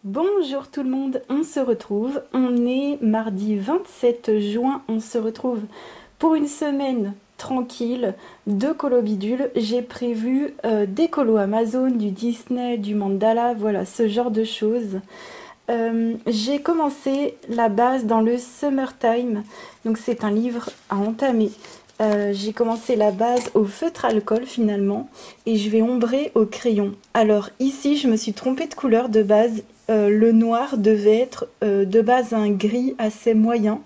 Bonjour tout le monde, on se retrouve, on est mardi 27 juin, on se retrouve pour une semaine tranquille de colo bidule. J'ai prévu des colos Amazon, du Disney, du Mandala, voilà ce genre de choses. J'ai commencé la base dans le Summertime, donc c'est un livre à entamer. J'ai commencé la base au feutre alcool finalement et je vais ombrer au crayon. Alors ici je me suis trompée de couleur de base. Le noir devait être de base un gris assez moyen.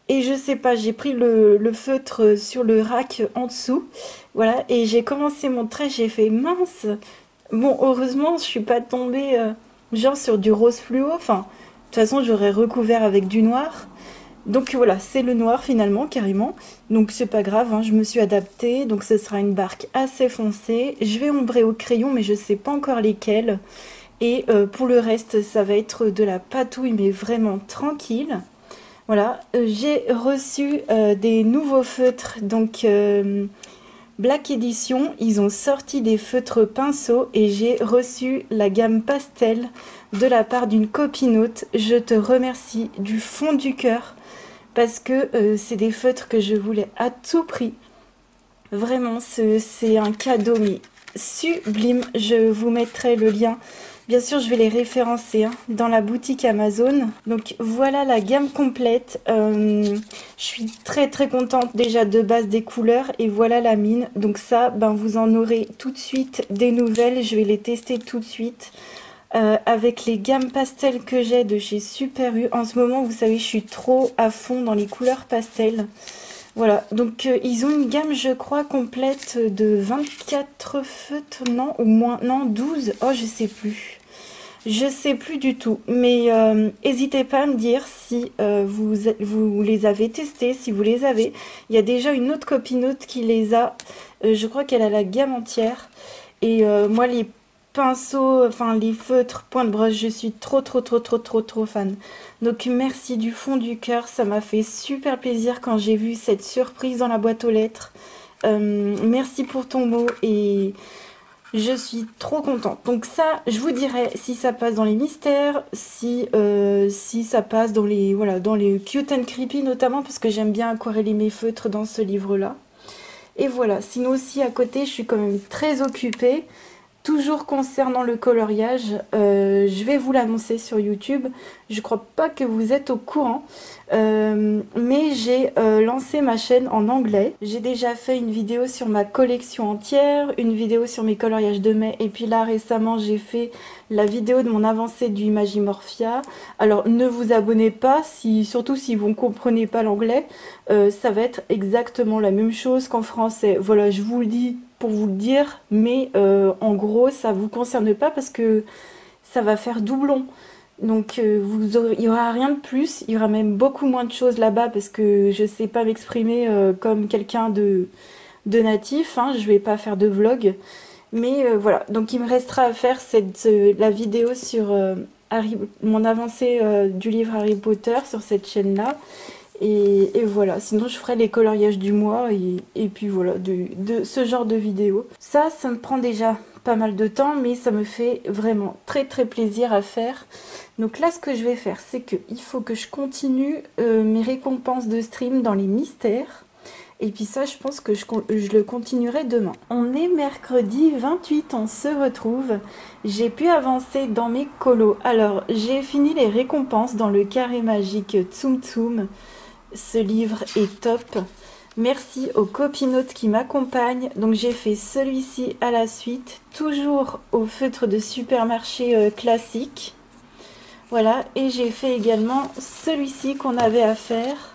Et je sais pas, j'ai pris le feutre sur le rack en dessous. Voilà, et j'ai commencé mon trait, j'ai fait mince. Bon, heureusement, je suis pas tombée genre sur du rose fluo. Enfin, de toute façon, j'aurais recouvert avec du noir. Donc voilà, c'est le noir finalement, carrément. Donc c'est pas grave, hein, je me suis adaptée. Donc ce sera une barque assez foncée. Je vais ombrer au crayon, mais je sais pas encore lesquels. Et pour le reste, ça va être de la patouille, mais vraiment tranquille. Voilà, j'ai reçu des nouveaux feutres, donc Black Edition, ils ont sorti des feutres pinceaux et j'ai reçu la gamme pastel de la part d'une copinote. Je te remercie du fond du cœur parce que c'est des feutres que je voulais à tout prix. Vraiment, c'est un cadeau mais sublime. Je vous mettrai le lien. Bien sûr, je vais les référencer hein, dans la boutique Amazon. Donc voilà la gamme complète. Je suis très très contente déjà de base des couleurs et voilà la mine. Donc ça, ben, vous en aurez tout de suite des nouvelles. Je vais les tester tout de suite. Avec les gammes pastel que j'ai de chez Super U. En ce moment, vous savez, je suis trop à fond dans les couleurs pastel. Voilà, donc ils ont une gamme, je crois, complète de 24 feutres, non, ou moins, non, 12, oh, je sais plus. Je sais plus du tout, mais n'hésitez pas à me dire si vous les avez testés, si vous les avez. Il y a déjà une autre copinote qui les a, je crois qu'elle a la gamme entière. Et moi, les pinceaux, enfin les feutres, point de brosse, je suis trop fan. Donc merci du fond du cœur, ça m'a fait super plaisir quand j'ai vu cette surprise dans la boîte aux lettres. Merci pour ton mot et je suis trop contente. Donc ça, je vous dirai si ça passe dans les mystères, si ça passe dans les, voilà, dans les cute and creepy notamment, parce que j'aime bien aquareller mes feutres dans ce livre-là. Et voilà, sinon aussi à côté, je suis quand même très occupée. Toujours concernant le coloriage, je vais vous l'annoncer sur YouTube. Je crois pas que vous êtes au courant, mais j'ai lancé ma chaîne en anglais. J'ai déjà fait une vidéo sur ma collection entière, une vidéo sur mes coloriages de mai, et puis là récemment j'ai fait la vidéo de mon avancée du Magimorphia. Alors ne vous abonnez pas, surtout si vous ne comprenez pas l'anglais, ça va être exactement la même chose qu'en français. Voilà, je vous le dis pour vous le dire, mais en gros ça vous concerne pas parce que ça va faire doublon. Donc il y aura rien de plus, il y aura même beaucoup moins de choses là-bas parce que je sais pas m'exprimer comme quelqu'un de natif, hein, je vais pas faire de vlog. Mais voilà, donc il me restera à faire la vidéo sur mon avancée du livre Harry Potter sur cette chaîne-là. Et voilà, sinon je ferai les coloriages du mois et puis voilà, de ce genre de vidéos. Ça me prend déjà pas mal de temps, mais ça me fait vraiment très très plaisir à faire. Donc là, ce que je vais faire, c'est qu'il faut que je continue mes récompenses de stream dans les mystères. Et puis ça, je pense que je le continuerai demain. On est mercredi 28, on se retrouve. J'ai pu avancer dans mes colos. Alors, j'ai fini les récompenses dans le carré magique Tsum Tsum. Ce livre est top. Merci aux copinotes qui m'accompagnent. Donc j'ai fait celui-ci à la suite, toujours au feutre de supermarché classique. Voilà, et j'ai fait également celui-ci qu'on avait à faire.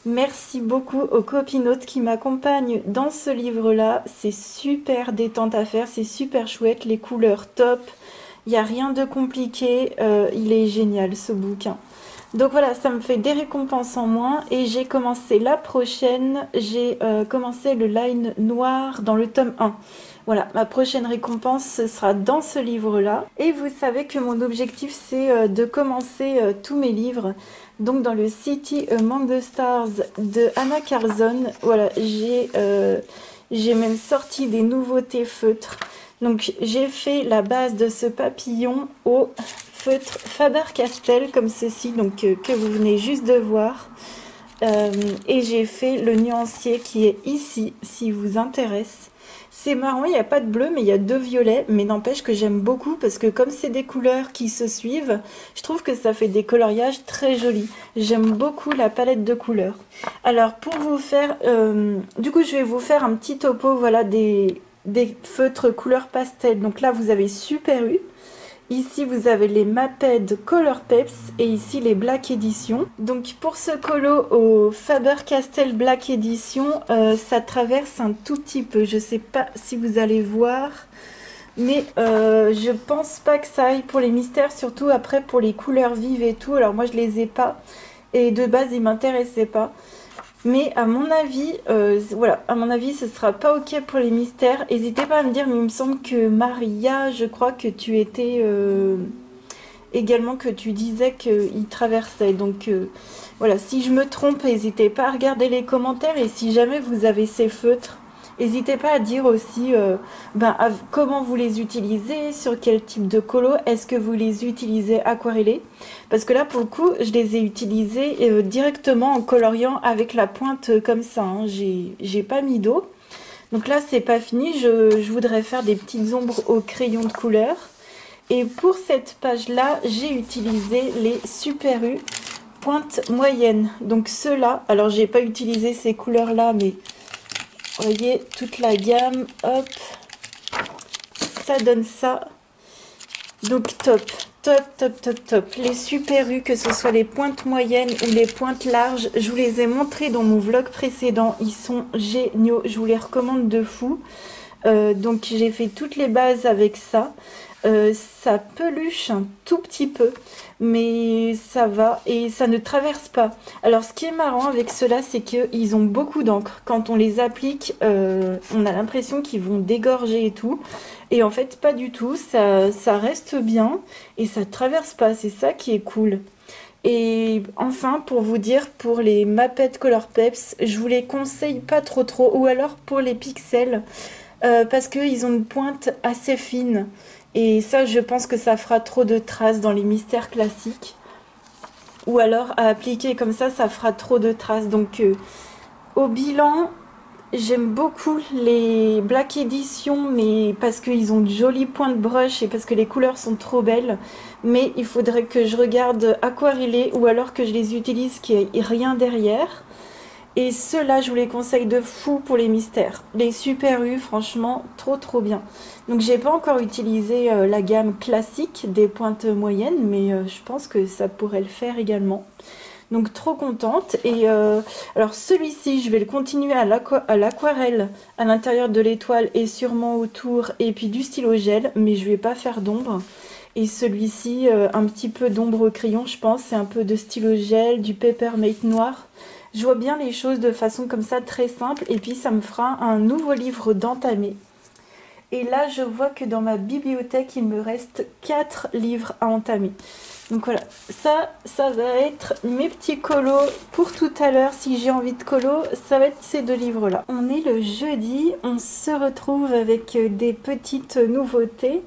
Merci beaucoup aux copinotes qui m'accompagnent dans ce livre-là. C'est super détente à faire, c'est super chouette, les couleurs top. Il n'y a rien de compliqué, il est génial ce bouquin. Donc voilà, ça me fait des récompenses en moins et j'ai commencé la prochaine, j'ai commencé le line noir dans le tome 1. Voilà, ma prochaine récompense ce sera dans ce livre-là. Et vous savez que mon objectif c'est de commencer tous mes livres. Donc dans le City Among the Stars de Anna Carlson, voilà, j'ai même sorti des nouveautés feutres. Donc j'ai fait la base de ce papillon au feutres Faber-Castell comme ceci, donc que vous venez juste de voir. Et j'ai fait le nuancier qui est ici, si vous intéresse. C'est marrant, il n'y a pas de bleu, mais il y a 2 violets, mais n'empêche que j'aime beaucoup parce que comme c'est des couleurs qui se suivent, je trouve que ça fait des coloriages très jolis. J'aime beaucoup la palette de couleurs. Alors pour vous faire, du coup je vais vous faire un petit topo, voilà, des feutres couleur pastel. Donc là vous avez Super U. Ici, vous avez les Maped Color Peps et ici les Black Edition. Donc pour ce colo au Faber-Castell Black Edition, ça traverse un tout petit peu. Je sais pas si vous allez voir, mais je pense pas que ça aille pour les mystères, surtout après pour les couleurs vives et tout. Alors moi je les ai pas et de base ils m'intéressaient pas. Mais à mon avis, voilà, à mon avis, ce sera pas ok pour les mystères. N'hésitez pas à me dire, mais il me semble que Maria, je crois que tu étais également, que tu disais qu'il traversait. Donc voilà, si je me trompe, n'hésitez pas à regarder les commentaires. Et si jamais vous avez ces feutres, n'hésitez pas à dire aussi comment vous les utilisez, sur quel type de colo, est-ce que vous les utilisez aquarellés. Parce que là, pour le coup, je les ai utilisés directement en coloriant avec la pointe comme ça. Hein. J'ai pas mis d'eau. Donc là, c'est pas fini. Je voudrais faire des petites ombres au crayon de couleur. Et pour cette page-là, j'ai utilisé les Super U pointe moyenne. Donc ceux-là, alors j'ai pas utilisé ces couleurs-là, mais vous voyez, toute la gamme, hop, ça donne ça. Donc top, top, top, top, top. Les Super U, que ce soit les pointes moyennes ou les pointes larges, je vous les ai montrés dans mon vlog précédent. Ils sont géniaux, je vous les recommande de fou. Donc j'ai fait toutes les bases avec ça. Ça peluche un tout petit peu, mais ça va et ça ne traverse pas. Alors ce qui est marrant avec ceux-là, c'est qu'ils ont beaucoup d'encre. Quand on les applique, on a l'impression qu'ils vont dégorger et tout. Et en fait, pas du tout. Ça reste bien et ça traverse pas. C'est ça qui est cool. Et enfin, pour vous dire, pour les Maped Color Peps, je vous les conseille pas trop trop. Ou alors pour les pixels, parce qu'ils ont une pointe assez fine. Et ça, je pense que ça fera trop de traces dans les mystères classiques. Ou alors, à appliquer comme ça fera trop de traces. Donc, au bilan, j'aime beaucoup les Black Edition, mais parce qu'ils ont de jolis points de brush et parce que les couleurs sont trop belles. Mais il faudrait que je regarde aquarellés ou alors que je les utilise, qu'il n'y ait rien derrière. Et ceux-là, je vous les conseille de fou pour les mystères. Les Super U, franchement, trop trop bien. Donc j'ai pas encore utilisé la gamme classique des pointes moyennes, mais je pense que ça pourrait le faire également. Donc trop contente. Et alors celui-ci, je vais le continuer à l'aquarelle à l'intérieur de l'étoile et sûrement autour, et puis du stylo gel, mais je vais pas faire d'ombre. Et celui-ci, un petit peu d'ombre au crayon, je pense, c'est un peu de stylo gel, du Peppermint noir. Je vois bien les choses de façon comme ça, très simple, et puis ça me fera un nouveau livre d'entamé. Et là, je vois que dans ma bibliothèque, il me reste 4 livres à entamer. Donc voilà, ça va être mes petits colos pour tout à l'heure. Si j'ai envie de colos, ça va être ces 2 livres-là. On est le jeudi, on se retrouve avec des petites nouveautés.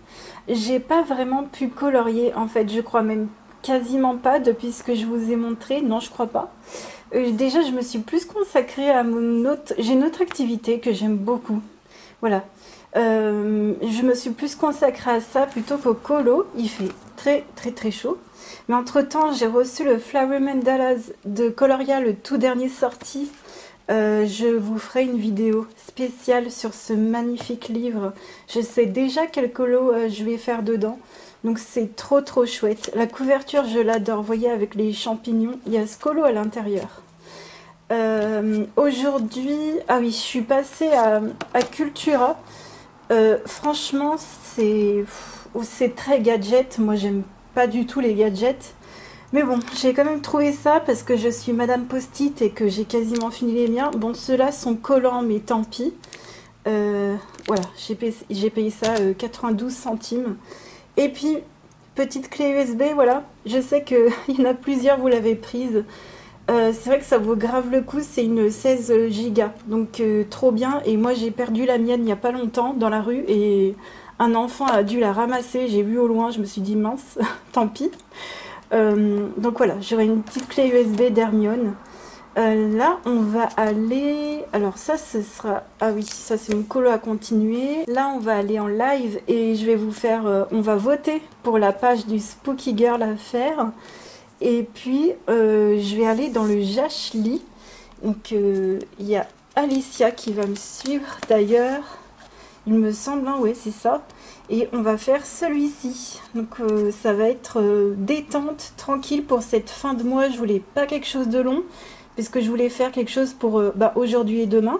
J'ai pas vraiment pu colorier, en fait, je crois même quasiment pas depuis ce que je vous ai montré. Non, je crois pas. Déjà, je me suis plus consacrée à j'ai une autre activité que j'aime beaucoup. Voilà. Je me suis plus consacrée à ça plutôt qu'au colo. Il fait très très très chaud. Mais entre temps, j'ai reçu le Flower Mandalas de Coloria, le tout dernier sorti. Je vous ferai une vidéo spéciale sur ce magnifique livre. Je sais déjà quel colo je vais faire dedans. Donc c'est trop trop chouette. La couverture, je l'adore. Vous voyez, avec les champignons. Il y a ce colo à l'intérieur. Aujourd'hui, ah oui, je suis passée à Cultura. Franchement, c'est très gadget. Moi, j'aime pas du tout les gadgets. Mais bon, j'ai quand même trouvé ça parce que je suis Madame Post-it et que j'ai quasiment fini les miens. Bon, ceux-là sont collants, mais tant pis. Voilà, j'ai payé ça 92 centimes. Et puis, petite clé USB, voilà. Je sais qu'il y en a plusieurs, vous l'avez prise. C'est vrai que ça vaut grave le coup, c'est une 16 Go. Donc trop bien. Et moi, j'ai perdu la mienne il n'y a pas longtemps dans la rue. Et un enfant a dû la ramasser, j'ai vu au loin, je me suis dit mince, tant pis. Donc voilà, j'aurai une petite clé USB d'Hermione. Là, on va aller... Alors ça, ce sera... Ah oui, ça c'est mon colo à continuer. Là, on va aller en live et je vais vous faire... on va voter pour la page du Spooky Girl à faire. Et puis, je vais aller dans le Jashly. Donc, il y a Alicia qui va me suivre d'ailleurs. Il me semble, hein, ouais, c'est ça. Et on va faire celui-ci. Donc, ça va être détente, tranquille pour cette fin de mois. Je voulais pas quelque chose de long, puisque je voulais faire quelque chose pour aujourd'hui et demain.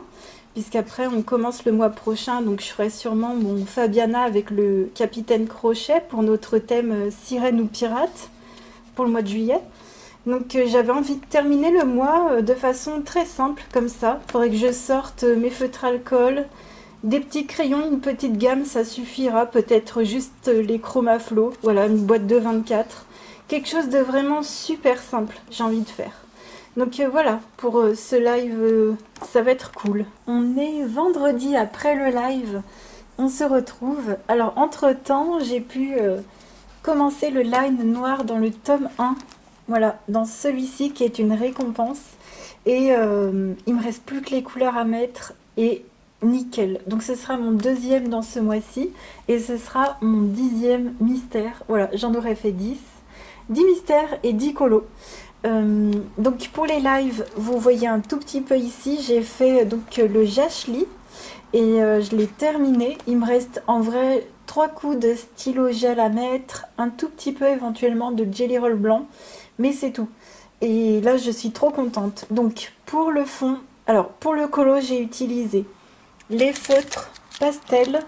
Puisqu'après, on commence le mois prochain. Donc, je ferai sûrement mon Fabiana avec le Capitaine Crochet pour notre thème sirène ou pirate pour le mois de juillet. Donc j'avais envie de terminer le mois de façon très simple comme ça. Il faudrait que je sorte mes feutres alcool, des petits crayons, une petite gamme, ça suffira. Peut-être juste les Chromaflow, voilà, une boîte de 24. Quelque chose de vraiment super simple, j'ai envie de faire. Donc voilà, pour ce live, ça va être cool. On est vendredi après le live, on se retrouve. Alors entre-temps, j'ai pu commencer le line noir dans le tome 1. Voilà, dans celui-ci qui est une récompense. Et il me reste plus que les couleurs à mettre et nickel. Donc ce sera mon deuxième dans ce mois-ci et ce sera mon 10e mystère. Voilà, j'en aurais fait 10. 10 mystères et 10 colos. Donc pour les lives, vous voyez un tout petit peu ici, j'ai fait donc le Jashly et je l'ai terminé. Il me reste en vrai 3 coups de stylo gel à mettre, un tout petit peu éventuellement de Jelly Roll blanc. Mais c'est tout. Et là, je suis trop contente. Donc, pour le fond, alors, pour le colo, j'ai utilisé les feutres pastel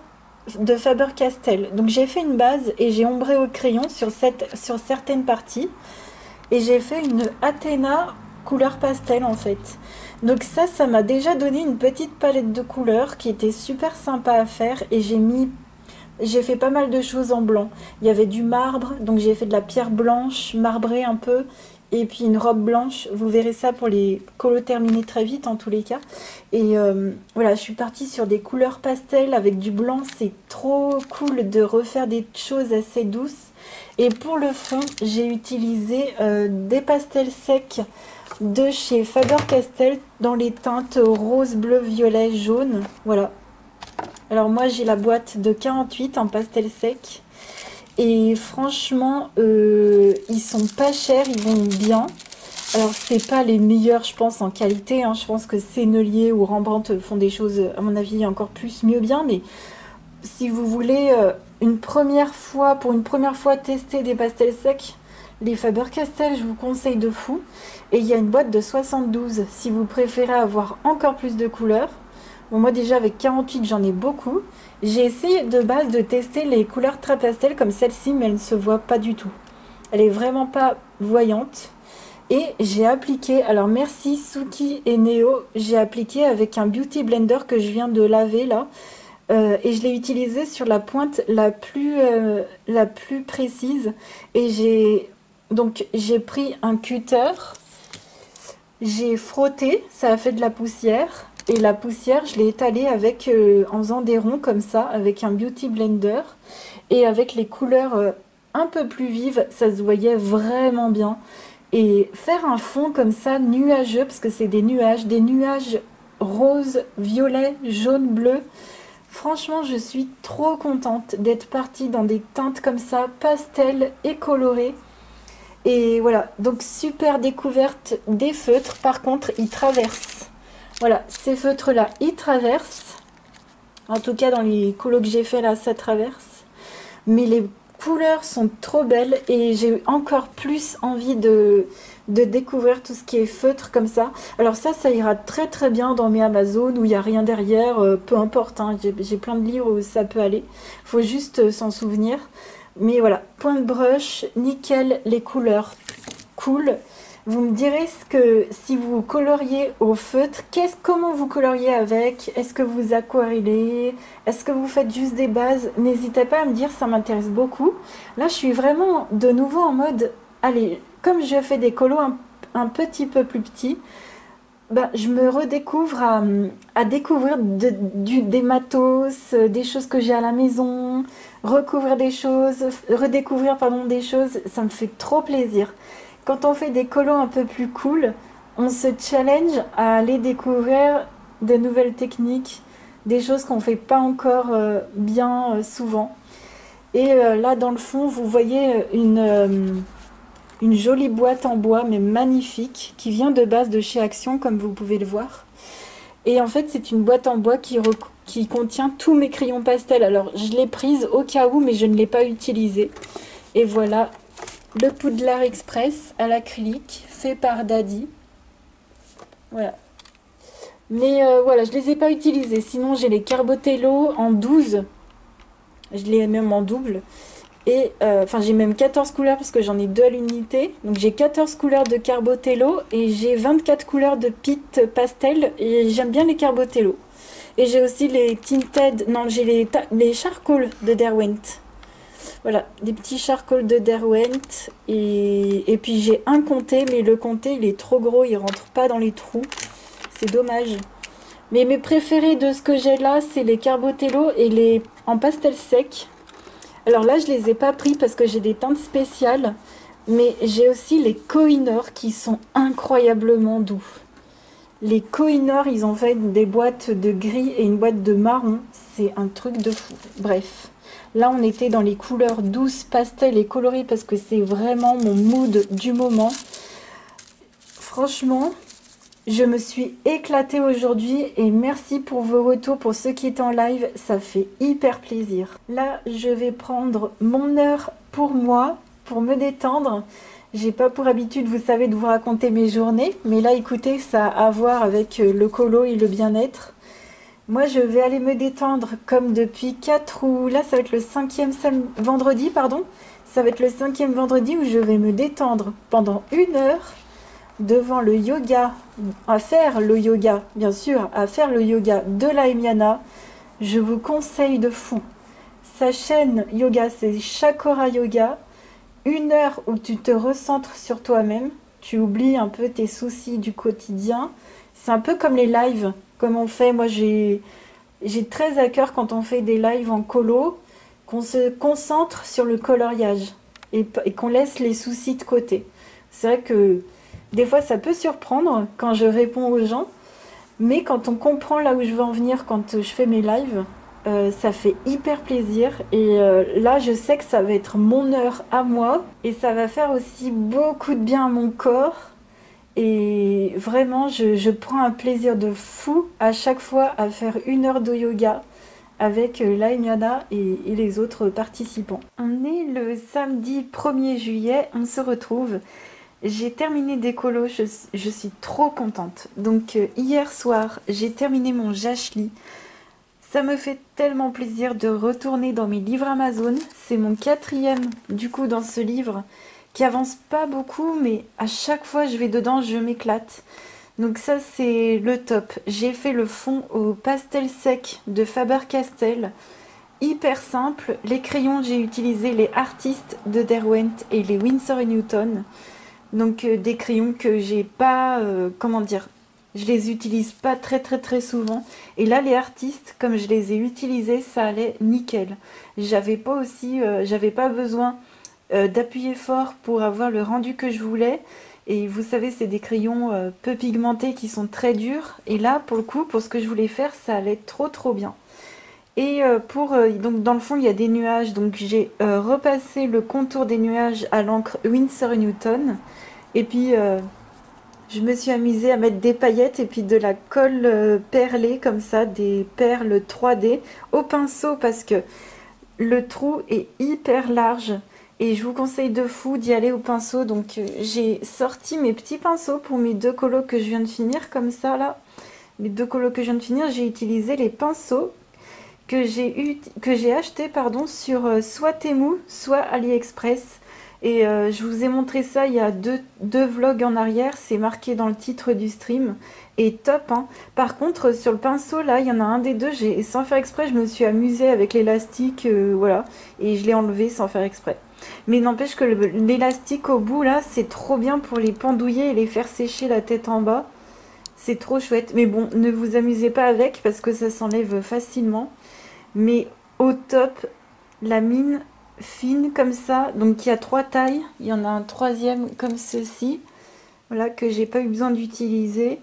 de Faber-Castell. Donc, j'ai fait une base et j'ai ombré au crayon sur certaines parties. Et j'ai fait une Athéna couleur pastel, en fait. Donc ça m'a déjà donné une petite palette de couleurs qui était super sympa à faire. Et j'ai fait pas mal de choses en blanc. Il y avait du marbre, donc j'ai fait de la pierre blanche, marbrée un peu, et puis une robe blanche. Vous verrez ça pour les colos terminés très vite en tous les cas. Et voilà, je suis partie sur des couleurs pastel avec du blanc. C'est trop cool de refaire des choses assez douces. Et pour le fond, j'ai utilisé des pastels secs de chez Faber-Castell dans les teintes rose, bleu, violet, jaune. Voilà. Alors moi j'ai la boîte de 48 en pastel sec et franchement ils sont pas chers, ils vont bien. Alors c'est pas les meilleurs je pense en qualité, hein. Je pense que Sennelier ou Rembrandt font des choses à mon avis encore plus mieux bien, mais si vous voulez pour une première fois tester des pastels secs, les Faber-Castell je vous conseille de fou. Et il y a une boîte de 72 si vous préférez avoir encore plus de couleurs. Bon, moi déjà avec 48 j'en ai beaucoup. J'ai essayé de base de tester les couleurs très pastel comme celle-ci, mais elle ne se voit pas du tout. Elle est vraiment pas voyante. Et j'ai appliqué, alors merci Suki et Neo, j'ai appliqué avec un Beauty Blender que je viens de laver là. Et je l'ai utilisé sur la pointe la plus précise. Et j'ai pris un cutter, j'ai frotté, ça a fait de la poussière. Et la poussière, je l'ai étalée avec, en faisant des ronds comme ça, avec un Beauty Blender. Et avec les couleurs un peu plus vives, ça se voyait vraiment bien. Et faire un fond comme ça, nuageux, parce que c'est des nuages rose, violet, jaune, bleu. Franchement, je suis trop contente d'être partie dans des teintes comme ça, pastel et colorées. Et voilà, donc super découverte des feutres. Par contre, ils traversent. Voilà, ces feutres-là, ils traversent. En tout cas, dans les colos que j'ai fait là, ça traverse. Mais les couleurs sont trop belles et j'ai encore plus envie de découvrir tout ce qui est feutre comme ça. Alors ça ira très très bien dans mes Amazon où il n'y a rien derrière, peu importe, hein, j'ai plein de livres où ça peut aller. Faut juste s'en souvenir. Mais voilà, point de brush, nickel, les couleurs cool. Vous me direz si vous coloriez au feutre, comment vous coloriez avec? Est-ce que vous aquarellez? Est-ce que vous faites juste des bases? N'hésitez pas à me dire, ça m'intéresse beaucoup. Là, je suis vraiment de nouveau en mode, allez, comme je fais des colos un petit peu plus petits, ben, je me redécouvre à découvrir des matos, des choses que j'ai à la maison, recouvrir des choses, redécouvrir pardon, des choses, ça me fait trop plaisir. Quand on fait des colos un peu plus cool, on se challenge à aller découvrir de nouvelles techniques, des choses qu'on ne fait pas encore bien souvent. Et là, dans le fond, vous voyez une jolie boîte en bois, mais magnifique, qui vient de base de chez Action, comme vous pouvez le voir. Et en fait, c'est une boîte en bois qui contient tous mes crayons pastel. Alors, je l'ai prise au cas où, mais je ne l'ai pas utilisée. Et voilà, le Poudlard Express à l'acrylique, fait par Daddy. Voilà. Mais voilà, je ne les ai pas utilisés. Sinon, j'ai les Carbotello en 12. Je les ai même en double. Et enfin, j'ai même 14 couleurs parce que j'en ai 2 à l'unité. Donc j'ai 14 couleurs de Carbotello et j'ai 24 couleurs de Pit Pastel. Et j'aime bien les Carbotello. Et j'ai aussi les Tinted, non, j'ai les Charcoal de Derwent. Voilà, des petits Charcoal de Derwent. Et puis j'ai un comté, mais le comté il est trop gros, il rentre pas dans les trous. C'est dommage. Mais mes préférés de ce que j'ai là, c'est les Carbotello et les en pastel sec. Alors là, je les ai pas pris parce que j'ai des teintes spéciales. Mais j'ai aussi les Kohinoor qui sont incroyablement doux. Les Kohinoor, ils ont fait des boîtes de gris et une boîte de marron. C'est un truc de fou. Bref, là, on était dans les couleurs douces, pastel et colorées parce que c'est vraiment mon mood du moment. Franchement, je me suis éclatée aujourd'hui et merci pour vos retours, pour ceux qui étaient en live, ça fait hyper plaisir. Là, je vais prendre mon heure pour moi, pour me détendre. J'ai pas pour habitude, vous savez, de vous raconter mes journées, mais là, écoutez, ça a à voir avec le colo et le bien-être. Moi, je vais aller me détendre comme depuis 4 ou... Là, ça va être le 5e vendredi, pardon. Ça va être le 5e vendredi où je vais me détendre pendant 1 heure devant le yoga, à faire le yoga, bien sûr, à faire le yoga de la Emiana. Je vous conseille de fou. Sa chaîne yoga, c'est Chakora Yoga. 1 heure où tu te recentres sur toi-même, tu oublies un peu tes soucis du quotidien. C'est un peu comme les lives, comme on fait. Moi, j'ai très à cœur quand on fait des lives en colo, qu'on se concentre sur le coloriage et qu'on laisse les soucis de côté. C'est vrai que des fois, ça peut surprendre quand je réponds aux gens, mais quand on comprend là où je veux en venir quand je fais mes lives, ça fait hyper plaisir. Et là, je sais que ça va être mon heure à moi et ça va faire aussi beaucoup de bien à mon corps. Et vraiment, je prends un plaisir de fou à chaque fois à faire 1 heure de yoga avec Laimiana et les autres participants. On est le samedi 1er juillet, on se retrouve. J'ai terminé des colos, je suis trop contente. Donc hier soir, j'ai terminé mon Jashli. Ça me fait tellement plaisir de retourner dans mes livres Amazon. C'est mon 4e du coup dans ce livre qui avance pas beaucoup, mais à chaque fois je vais dedans, je m'éclate. Donc ça c'est le top. J'ai fait le fond au pastel sec de Faber-Castell. Hyper simple. Les crayons, j'ai utilisé les Artistes de Derwent et les Winsor & Newton. Donc des crayons que j'ai pas, comment dire, je les utilise pas très souvent. Et là les Artistes, comme je les ai utilisés, ça allait nickel. J'avais pas besoin d'appuyer fort pour avoir le rendu que je voulais. Et vous savez, c'est des crayons peu pigmentés qui sont très durs. Et là, pour le coup, pour ce que je voulais faire, ça allait trop bien. Et donc dans le fond, il y a des nuages. Donc j'ai repassé le contour des nuages à l'encre Winsor & Newton. Et puis, je me suis amusée à mettre des paillettes et puis de la colle perlée, comme ça, des perles 3D au pinceau parce que le trou est hyper large. Et je vous conseille de fou d'y aller au pinceau. Donc, j'ai sorti mes petits pinceaux pour mes 2 colos que je viens de finir, comme ça, là. Les 2 colos que je viens de finir, j'ai utilisé les pinceaux que j'ai achetés, pardon, sur soit Temu, soit AliExpress. Et je vous ai montré ça il y a deux vlogs en arrière, c'est marqué dans le titre du stream. Et top, hein. Par contre, sur le pinceau, là, il y en a un des deux, sans faire exprès, je me suis amusée avec l'élastique, voilà. Et je l'ai enlevé sans faire exprès. Mais n'empêche que l'élastique au bout, là, c'est trop bien pour les pendouiller et les faire sécher la tête en bas. C'est trop chouette. Mais bon, ne vous amusez pas avec parce que ça s'enlève facilement. Mais au top, la mine fine comme ça. Donc il y a 3 tailles. Il y en a un troisième comme ceci. Voilà, que j'ai pas eu besoin d'utiliser.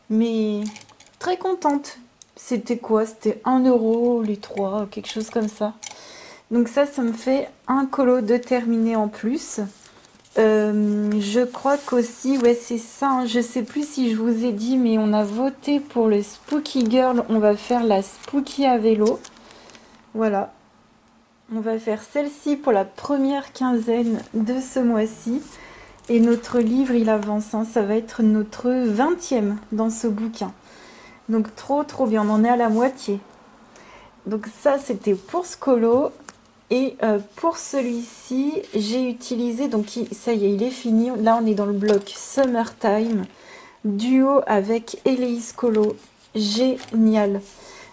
Mais très contente. C'était quoi? C'était 1 € les 3, quelque chose comme ça. Donc ça me fait un colo de terminé en plus. Je crois qu'aussi, ouais, c'est ça, hein, je sais plus si je vous ai dit, mais on a voté pour le Spooky Girl. On va faire la Spooky à vélo. Voilà. On va faire celle-ci pour la première quinzaine de ce mois-ci. Et notre livre, il avance, hein, ça va être notre 20e dans ce bouquin. Donc trop trop bien, on en est à la moitié. Donc ça, c'était pour ce colo. Et pour celui-ci, j'ai utilisé, donc ça y est, il est fini. Là, on est dans le bloc Summertime, duo avec Eleis Colo. Génial.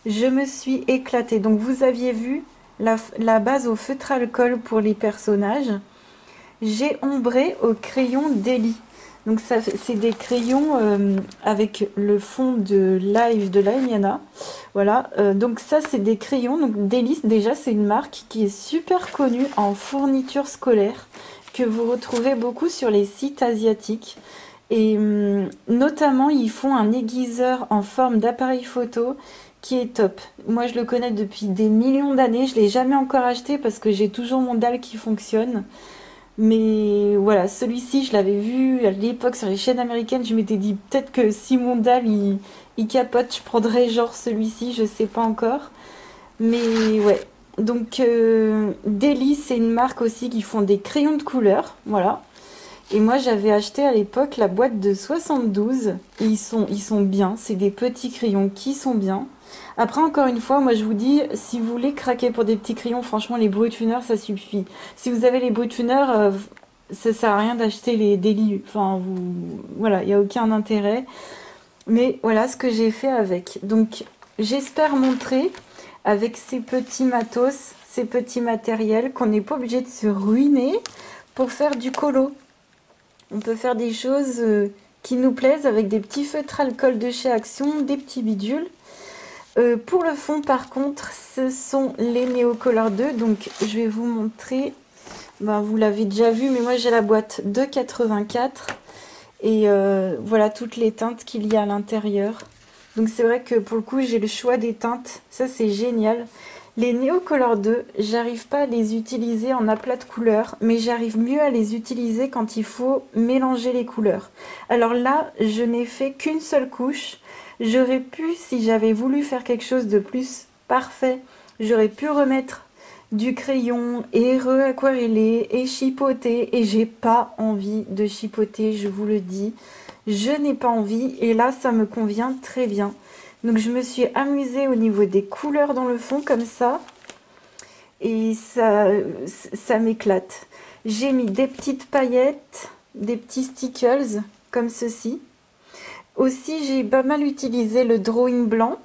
Je me suis éclatée. Donc, vous aviez vu la base au feutre alcool pour les personnages. J'ai ombré au crayon d'Eli. Donc, c'est des crayons avec le fond de Live de Laimiana. Voilà, donc ça c'est des crayons. Donc Délice, déjà c'est une marque qui est super connue en fourniture scolaire, que vous retrouvez beaucoup sur les sites asiatiques. Et notamment ils font un aiguiseur en forme d'appareil photo qui est top. Moi je le connais depuis des millions d'années, je ne l'ai jamais encore acheté parce que j'ai toujours mon dalle qui fonctionne. Mais voilà, celui-ci, je l'avais vu à l'époque sur les chaînes américaines. Je m'étais dit peut-être que si mon dalle il capote, je prendrais genre celui-ci, je sais pas encore. Mais ouais. Donc, Deli, c'est une marque aussi qui font des crayons de couleur. Voilà. Et moi, j'avais acheté à l'époque la boîte de 72. Et ils sont bien. C'est des petits crayons qui sont bien. Après, encore une fois, moi je vous dis, si vous voulez craquer pour des petits crayons, franchement, les Brut-Tuners, ça suffit. Si vous avez les Brut-Tuners, ça sert à rien d'acheter les Daily. Enfin, voilà, il n'y a aucun intérêt. Mais voilà ce que j'ai fait avec. Donc, j'espère montrer avec ces petits matos, ces petits matériels, qu'on n'est pas obligé de se ruiner pour faire du colo. On peut faire des choses qui nous plaisent avec des petits feutres alcool de chez Action, des petits bidules. Pour le fond, par contre, ce sont les Neocolor 2. Donc, je vais vous montrer. Ben, vous l'avez déjà vu, mais moi, j'ai la boîte de 84. Et voilà toutes les teintes qu'il y a à l'intérieur. Donc, c'est vrai que pour le coup, j'ai le choix des teintes. Ça, c'est génial. Les Neocolor 2, j'arrive pas à les utiliser en aplat de couleurs, mais j'arrive mieux à les utiliser quand il faut mélanger les couleurs. Alors là, je n'ai fait qu'une seule couche. J'aurais pu, si j'avais voulu faire quelque chose de plus parfait, j'aurais pu remettre du crayon et re-aquareller et chipoter. Et j'ai pas envie de chipoter, je vous le dis. Je n'ai pas envie et là, ça me convient très bien. Donc je me suis amusée au niveau des couleurs dans le fond comme ça. Et ça m'éclate. J'ai mis des petites paillettes, des petits stickers comme ceci. Aussi, j'ai pas mal utilisé le drawing blanc.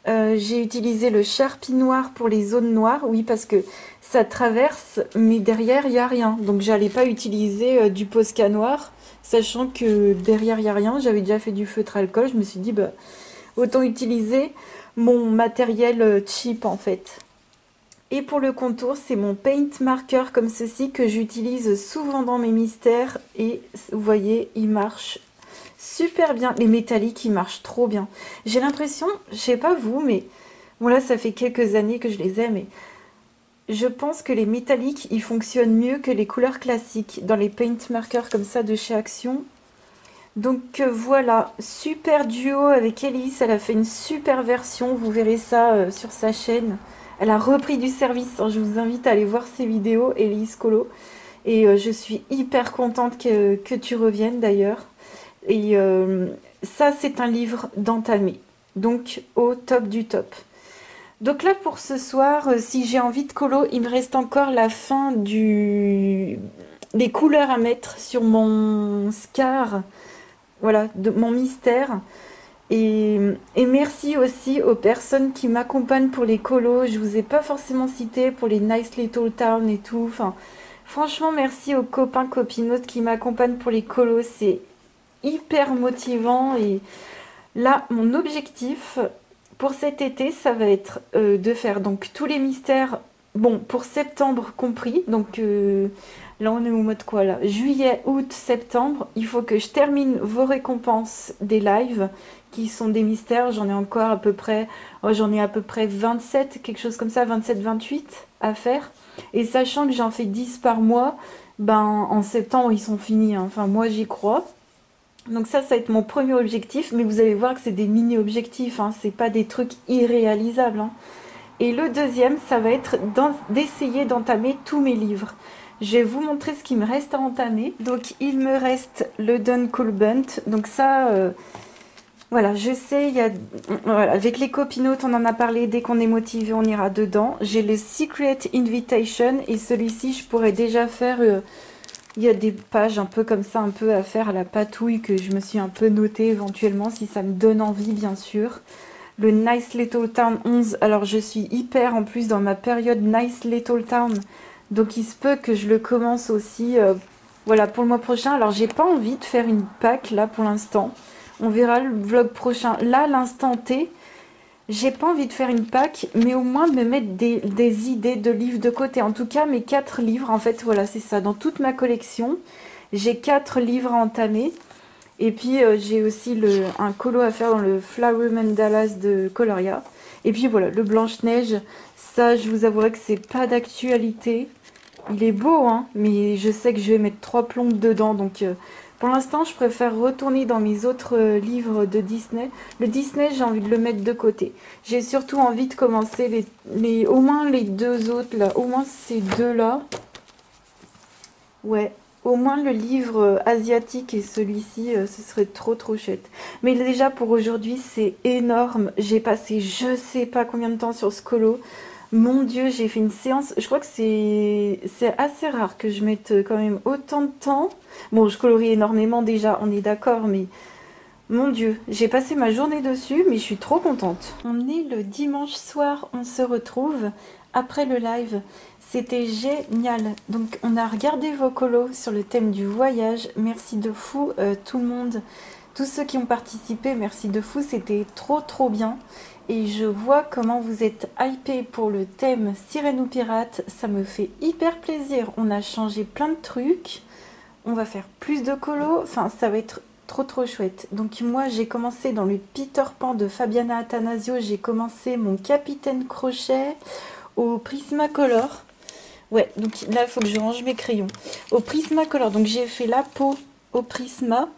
J'ai utilisé le Sharpie noir pour les zones noires. Oui, parce que ça traverse, mais derrière, il n'y a rien. Donc, j'allais pas utiliser du Posca noir, sachant que derrière, il n'y a rien. J'avais déjà fait du feutre alcool. Je me suis dit, bah, autant utiliser mon matériel cheap, en fait. Et pour le contour, c'est mon paint marker comme ceci que j'utilise souvent dans mes mystères. Et vous voyez, il marche super bien. Les métalliques, ils marchent trop bien. J'ai l'impression, je sais pas vous, mais bon là, ça fait quelques années que je les ai, mais je pense que les métalliques, ils fonctionnent mieux que les couleurs classiques dans les paint markers comme ça de chez Action. Donc voilà, super duo avec Elise. Elle a fait une super version. Vous verrez ça sur sa chaîne. Elle a repris du service. Je vous invite à aller voir ses vidéos, Elise Colo. Et je suis hyper contente que tu reviennes d'ailleurs. Et ça, c'est un livre d'entamé. Donc, au top du top. Donc là, pour ce soir, si j'ai envie de colo, il me reste encore la fin des couleurs à mettre sur mon scar. Voilà, de mon mystère. Et merci aussi aux personnes qui m'accompagnent pour les colos. Je vous ai pas forcément cité pour les Nice Little Town et tout. Enfin, franchement, merci aux copains, copinotes qui m'accompagnent pour les colos. C'est hyper motivant. Et là, mon objectif pour cet été, ça va être de faire donc tous les mystères bon, pour septembre compris, donc là on est au mois de quoi là? Juillet, août, septembre, il faut que je termine vos récompenses des lives qui sont des mystères. J'en ai encore à peu près, oh, j'en ai à peu près 27, quelque chose comme ça, 27-28 à faire. Et sachant que j'en fais 10 par mois, ben en septembre ils sont finis, hein. Enfin moi j'y crois. Donc ça va être mon premier objectif, mais vous allez voir que c'est des mini-objectifs, hein, c'est pas des trucs irréalisables, hein. Et le deuxième, ça va être d'essayer d'entamer tous mes livres. Je vais vous montrer ce qu'il me reste à entamer. Donc il me reste le Done Cool Bunt. Donc ça, voilà, je sais, voilà, avec les copinotes, on en a parlé. Dès qu'on est motivé, on ira dedans. J'ai le Secret Invitation et celui-ci, je pourrais déjà faire... il y a des pages un peu comme ça, un peu à faire à la patouille que je me suis un peu notée éventuellement, si ça me donne envie, bien sûr. Le Nice Little Town 11, alors je suis hyper en plus dans ma période Nice Little Town, donc il se peut que je le commence aussi, voilà, pour le mois prochain. Alors j'ai pas envie de faire une pack là pour l'instant, on verra le vlog prochain. Là, l'instant T, j'ai pas envie de faire une pack, mais au moins de me mettre des idées de livres de côté. En tout cas, mes 4 livres, en fait, voilà, c'est ça. Dans toute ma collection, j'ai 4 livres à entamer. Et puis j'ai aussi un colo à faire dans le Flower Mandalas de Coloria. Et puis voilà, le Blanche-Neige, ça je vous avouerai que c'est pas d'actualité. Il est beau, hein, mais je sais que je vais mettre 3 plombes dedans. Donc pour l'instant, je préfère retourner dans mes autres livres de Disney. Le Disney, j'ai envie de le mettre de côté. J'ai surtout envie de commencer au moins les 2 autres là, au moins ces 2 là. Ouais. Au moins le livre asiatique et celui-ci, ce serait trop trop chouette. Mais déjà pour aujourd'hui, c'est énorme. J'ai passé je sais pas combien de temps sur ce colo. Mon Dieu, j'ai fait une séance. Je crois que c'est assez rare que je mette quand même autant de temps. Bon, je colorie énormément déjà, on est d'accord, mais mon Dieu, j'ai passé ma journée dessus, mais je suis trop contente. On est le dimanche soir, on se retrouve après le live. C'était génial. Donc on a regardé vos colos sur le thème du voyage. Merci de fou tout le monde. Tous ceux qui ont participé, merci de fou. C'était trop trop bien. Et je vois comment vous êtes hypés pour le thème sirène ou pirate. Ça me fait hyper plaisir. On a changé plein de trucs. On va faire plus de colos. Enfin, ça va être trop trop chouette. Donc moi j'ai commencé dans le Peter Pan de Fabiana Attanasio. J'ai commencé mon Capitaine Crochet au Prismacolor. Ouais, donc là, il faut que je range mes crayons. Au Prismacolor, donc j'ai fait la peau au Prisma.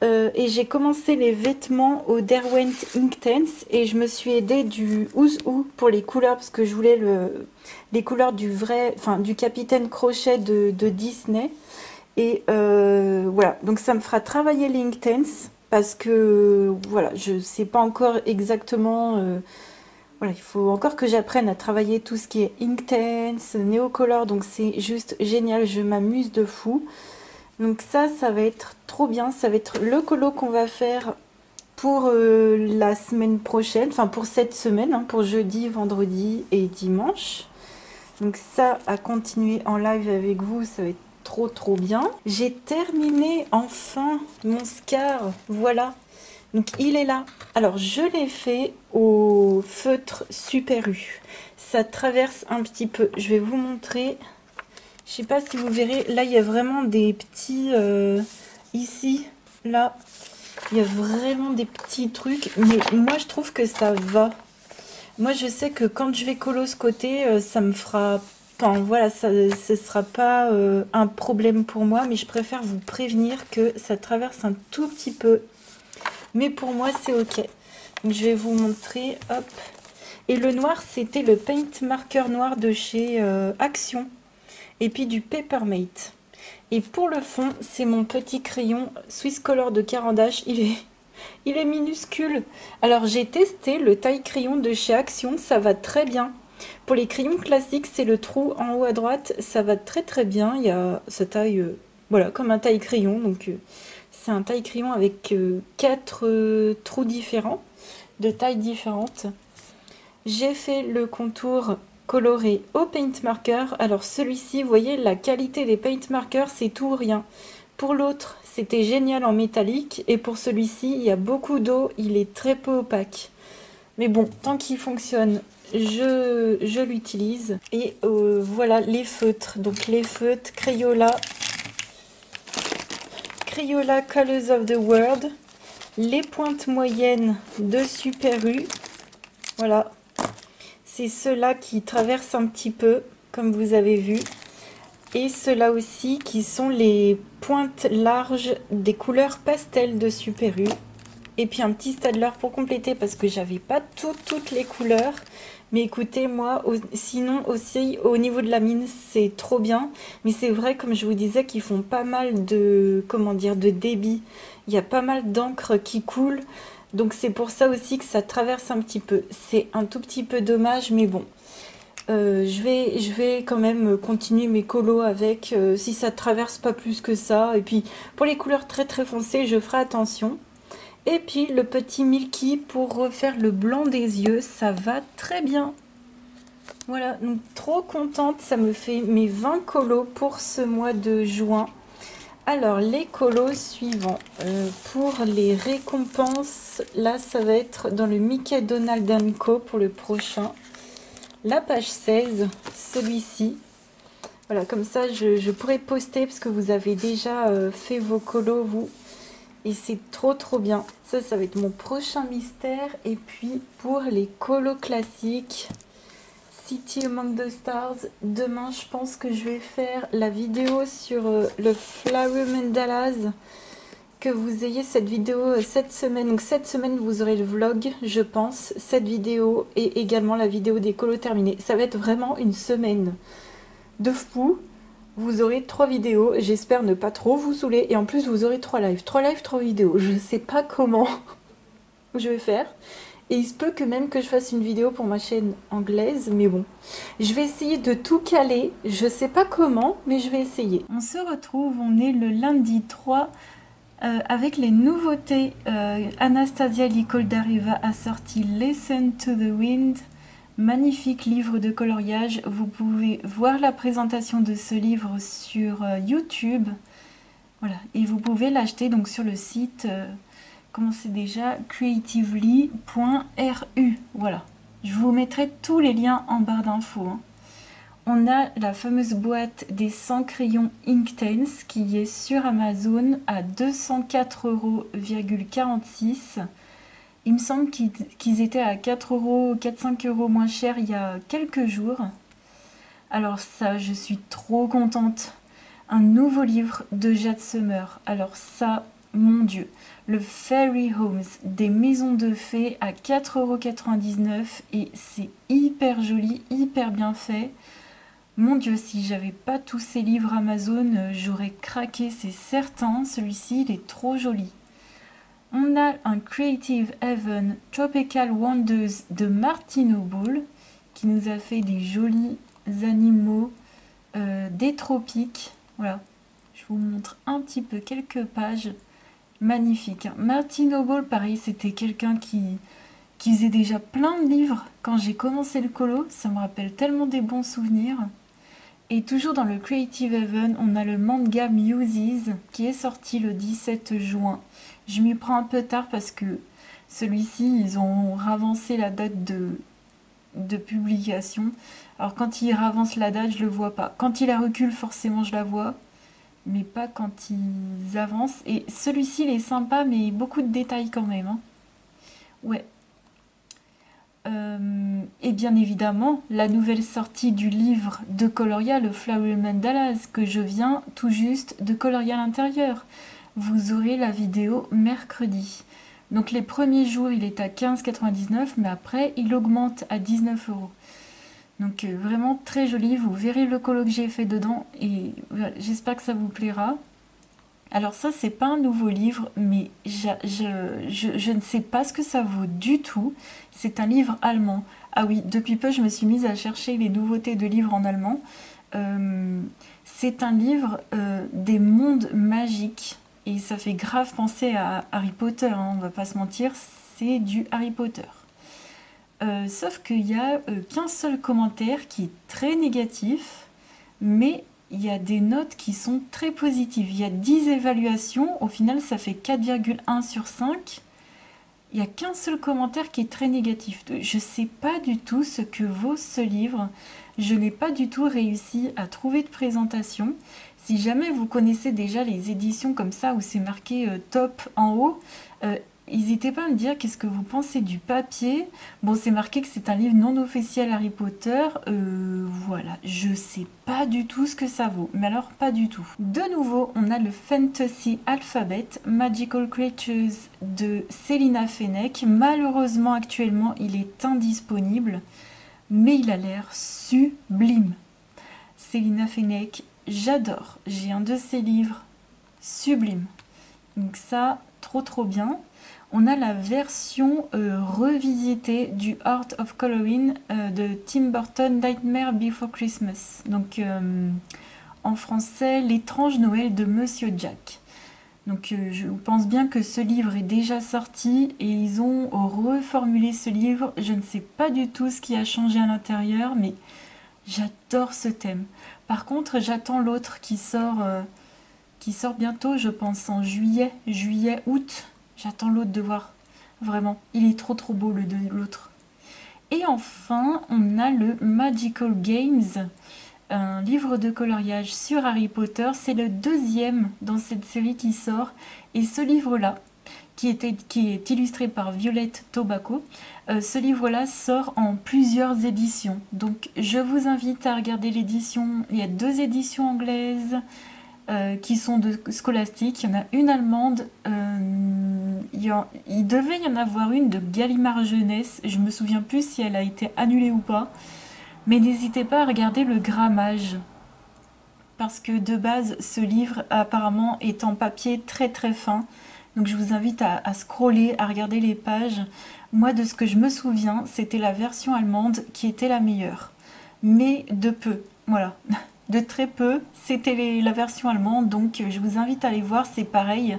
Et j'ai commencé les vêtements au Derwent Inktense. Et je me suis aidée du Ouzou pour les couleurs, parce que je voulais les couleurs du vrai, enfin du Capitaine Crochet de Disney. Et voilà, donc ça me fera travailler les Inktense, parce que voilà, je sais pas encore exactement... voilà, il faut encore que j'apprenne à travailler tout ce qui est Inktense, Neocolor, donc c'est juste génial, je m'amuse de fou. Donc ça va être trop bien, ça va être le colo qu'on va faire pour la semaine prochaine, enfin pour cette semaine, hein, pour jeudi, vendredi et dimanche. Donc ça, à continuer en live avec vous, ça va être trop trop bien. J'ai terminé enfin mon Scar, voilà. Donc il est là. Alors je l'ai fait au feutre Super U. Ça traverse un petit peu. Je vais vous montrer. Je sais pas si vous verrez. Là il y a vraiment des petits... ici, là, il y a vraiment des petits trucs. Mais moi je trouve que ça va. Moi je sais que quand je vais colo ce côté, ça me fera... Enfin, voilà, ce sera pas un problème pour moi. Mais je préfère vous prévenir que ça traverse un tout petit peu. Mais pour moi, c'est ok. Donc, je vais vous montrer. Hop. Et le noir, c'était le paint marqueur noir de chez Action. Et puis du Papermate. Et pour le fond, c'est mon petit crayon Swiss Color de Caran d'Ache. Il est minuscule. Alors, j'ai testé le taille crayon de chez Action. Ça va très bien. Pour les crayons classiques, c'est le trou en haut à droite. Ça va très très bien. Il y a sa taille, voilà, comme un taille crayon. Donc... c'est un taille crayon avec 4 trous différents, de tailles différentes. J'ai fait le contour coloré au paint marker. Alors celui-ci, vous voyez, la qualité des paint markers, c'est tout ou rien. Pour l'autre, c'était génial en métallique. Et pour celui-ci, il y a beaucoup d'eau, il est très peu opaque. Mais bon, tant qu'il fonctionne, je l'utilise. Et voilà les feutres. Donc les feutres Crayola Colors of the World. Les pointes moyennes de Super U. Voilà. C'est ceux-là qui traversent un petit peu, comme vous avez vu. Et ceux-là aussi qui sont les pointes larges des couleurs pastel de Super U. Et puis un petit Staedtler pour compléter parce que j'avais pas toutes les couleurs. Mais écoutez, moi, sinon aussi, au niveau de la mine, c'est trop bien. Mais c'est vrai, comme je vous disais, qu'ils font pas mal de, comment dire, de débit. Il y a pas mal d'encre qui coule. Donc c'est pour ça aussi que ça traverse un petit peu. C'est un tout petit peu dommage, mais bon. Je vais quand même continuer mes colos avec, si ça traverse pas plus que ça. Et puis, pour les couleurs très très foncées, je ferai attention. Et puis le petit Milky pour refaire le blanc des yeux, ça va très bien. Voilà, donc trop contente, ça me fait mes 20 colos pour ce mois de juin. Alors les colos suivants, pour les récompenses, là ça va être dans le Mickey Donald Co pour le prochain. La page 16, celui-ci. Voilà, comme ça je pourrais poster parce que vous avez déjà fait vos colos vous. Et c'est trop bien. Ça va être mon prochain mystère. Et puis pour les colos classiques, City Among the Stars, demain je pense que je vais faire la vidéo sur le Flower Mandalas. Que vous ayez cette vidéo cette semaine. Donc cette semaine vous aurez le vlog, je pense, cette vidéo et également la vidéo des colos terminés. Ça va être vraiment une semaine de fou. Vous aurez 3 vidéos, j'espère ne pas trop vous saouler. Et en plus, vous aurez 3 lives. 3 lives, 3 vidéos. Je ne sais pas comment je vais faire. Et il se peut que même que je fasse une vidéo pour ma chaîne anglaise. Mais bon, je vais essayer de tout caler. Je ne sais pas comment, mais je vais essayer. On se retrouve, on est le lundi 3 avec les nouveautés. Anastasia Licoldariva a sorti Listen to the Wind. Magnifique livre de coloriage. Vous pouvez voir la présentation de ce livre sur YouTube. Voilà. Et vous pouvez l'acheter donc sur le site, comment c'est déjà, creatively.ru. Voilà. Je vous mettrai tous les liens en barre d'infos. Hein. On a la fameuse boîte des 100 crayons Inktense qui est sur Amazon à 204,46 €. Il me semble qu'ils étaient à 4 €, 4-5 € moins cher il y a quelques jours. Alors ça, je suis trop contente. Un nouveau livre de Jade Summer. Alors ça, mon Dieu. Le Fairy Homes, des maisons de fées à 4,99 € et c'est hyper joli, hyper bien fait. Mon Dieu, si j'avais pas tous ces livres Amazon, j'aurais craqué, c'est certain. Celui-ci, il est trop joli. On a un Creative Heaven Tropical Wonders de Martine Noble qui nous a fait des jolis animaux des tropiques. Voilà, je vous montre un petit peu quelques pages. Magnifique. Martine Noble, pareil, c'était quelqu'un qui faisait déjà plein de livres quand j'ai commencé le colo. Ça me rappelle tellement des bons souvenirs. Et toujours dans le Creative Heaven, on a le manga Muses qui est sorti le 17 juin. Je m'y prends un peu tard parce que celui-ci, ils ont ravancé la date de publication. Alors quand ils ravancent la date, je le vois pas. Quand ils la reculent, forcément je la vois. Mais pas quand ils avancent. Et celui-ci, il est sympa, mais beaucoup de détails quand même. Hein. Ouais. Et bien évidemment, la nouvelle sortie du livre de Coloria, le Flower Mandalas, que je viens tout juste de colorier à l'intérieur. Vous aurez la vidéo mercredi. Donc les premiers jours, il est à 15,99 €, mais après, il augmente à 19 €. Donc vraiment très joli, vous verrez le colo que j'ai fait dedans et voilà, j'espère que ça vous plaira. Alors ça, c'est pas un nouveau livre, mais je ne sais pas ce que ça vaut du tout. C'est un livre allemand. Ah oui, depuis peu, je me suis mise à chercher les nouveautés de livres en allemand. C'est un livre des mondes magiques. Et ça fait grave penser à Harry Potter, hein, on va pas se mentir, c'est du Harry Potter. Sauf qu'il n'y a qu'un seul commentaire qui est très négatif, mais il y a des notes qui sont très positives. Il y a 10 évaluations, au final ça fait 4,1 sur 5. Il n'y a qu'un seul commentaire qui est très négatif. Je ne sais pas du tout ce que vaut ce livre. Je n'ai pas du tout réussi à trouver de présentation. Si jamais vous connaissez déjà les éditions comme ça où c'est marqué top en haut, n'hésitez pas à me dire qu'est-ce que vous pensez du papier. Bon, c'est marqué que c'est un livre non officiel Harry Potter. Voilà, je sais pas du tout ce que ça vaut. Mais alors, pas du tout. De nouveau, on a le Fantasy Alphabet Magical Creatures de Célina Fenech. Malheureusement, actuellement, il est indisponible. Mais il a l'air sublime. Célina Fenech, j'adore. J'ai un de ses livres sublime. Donc ça, trop bien. On a la version revisitée du Art of Coloring de Tim Burton, Nightmare Before Christmas. Donc en français, L'étrange Noël de Monsieur Jack. Donc je pense bien que ce livre est déjà sorti et ils ont reformulé ce livre. Je ne sais pas du tout ce qui a changé à l'intérieur, mais j'adore ce thème. Par contre, j'attends l'autre qui sort bientôt, je pense en juillet, août. J'attends l'autre de voir. Vraiment, il est trop beau l'autre. Et enfin, on a le Magical Games, un livre de coloriage sur Harry Potter. C'est le deuxième dans cette série qui sort. Et ce livre-là, qui est illustré par Violette Tobacco, ce livre-là sort en plusieurs éditions. Donc je vous invite à regarder l'édition. Il y a 2 éditions anglaises qui sont de Scholastic. Il y en a une allemande. Il devait y en avoir une de Gallimard Jeunesse. Je me souviens plus si elle a été annulée ou pas. Mais n'hésitez pas à regarder le grammage. Parce que de base, ce livre apparemment est en papier très fin. Donc je vous invite à scroller, à regarder les pages. Moi, de ce que je me souviens, c'était la version allemande qui était la meilleure. Mais de peu, voilà. De très peu, c'était la version allemande. Donc je vous invite à aller voir, c'est pareil.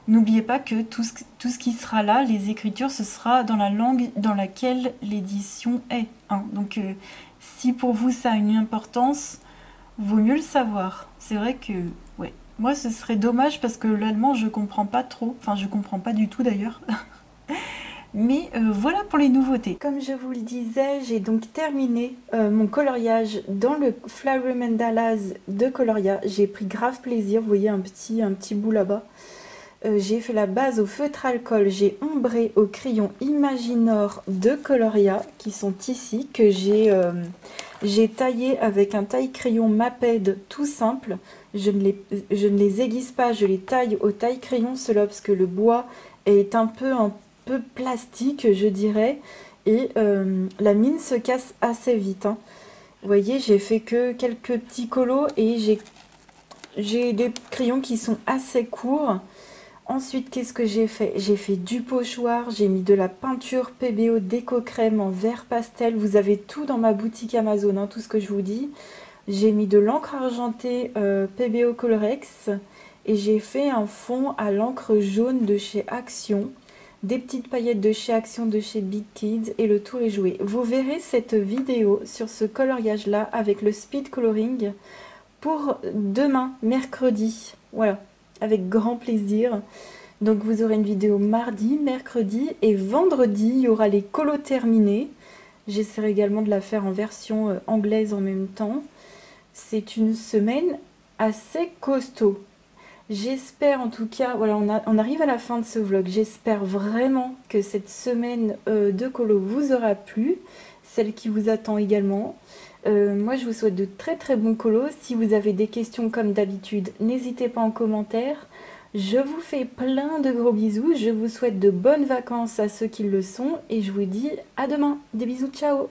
N'oubliez pas que tout ce qui sera là, les écritures, ce sera dans la langue dans laquelle l'édition est. Hein. Donc si pour vous ça a une importance, vaut mieux le savoir. C'est vrai que, ouais, moi ce serait dommage parce que l'allemand je comprends pas trop. Enfin, je comprends pas du tout d'ailleurs. Mais voilà pour les nouveautés. Comme je vous le disais, j'ai donc terminé mon coloriage dans le Flower Mandalas de Coloria. J'ai pris grave plaisir, vous voyez un petit bout là-bas. J'ai fait la base au feutre alcool, j'ai ombré au crayon Imaginor de Coloria, qui sont ici, que j'ai taillé avec un taille-crayon Maped tout simple. Je ne les aiguise pas, je les taille au taille-crayon, cela parce que le bois est un peu plastique, je dirais, et la mine se casse assez vite. Hein. Vous voyez, j'ai fait que quelques petits colos et j'ai des crayons qui sont assez courts. Ensuite, qu'est-ce que j'ai fait? J'ai fait du pochoir, j'ai mis de la peinture PBO déco crème en vert pastel. Vous avez tout dans ma boutique Amazon, hein, tout ce que je vous dis. J'ai mis de l'encre argentée PBO Colorex et j'ai fait un fond à l'encre jaune de chez Action. Des petites paillettes de chez Action, de chez Big Kids et le tour est joué. Vous verrez cette vidéo sur ce coloriage là avec le speed coloring pour demain, mercredi. Voilà, avec grand plaisir. Donc vous aurez une vidéo mardi, mercredi et vendredi, il y aura les colos terminés. J'essaierai également de la faire en version anglaise en même temps. C'est une semaine assez costaud. J'espère en tout cas, voilà, on arrive à la fin de ce vlog. J'espère vraiment que cette semaine de colo vous aura plu, celle qui vous attend également. Moi, je vous souhaite de très bons colos. Si vous avez des questions comme d'habitude, n'hésitez pas en commentaire. Je vous fais plein de gros bisous. Je vous souhaite de bonnes vacances à ceux qui le sont. Et je vous dis à demain. Des bisous, ciao!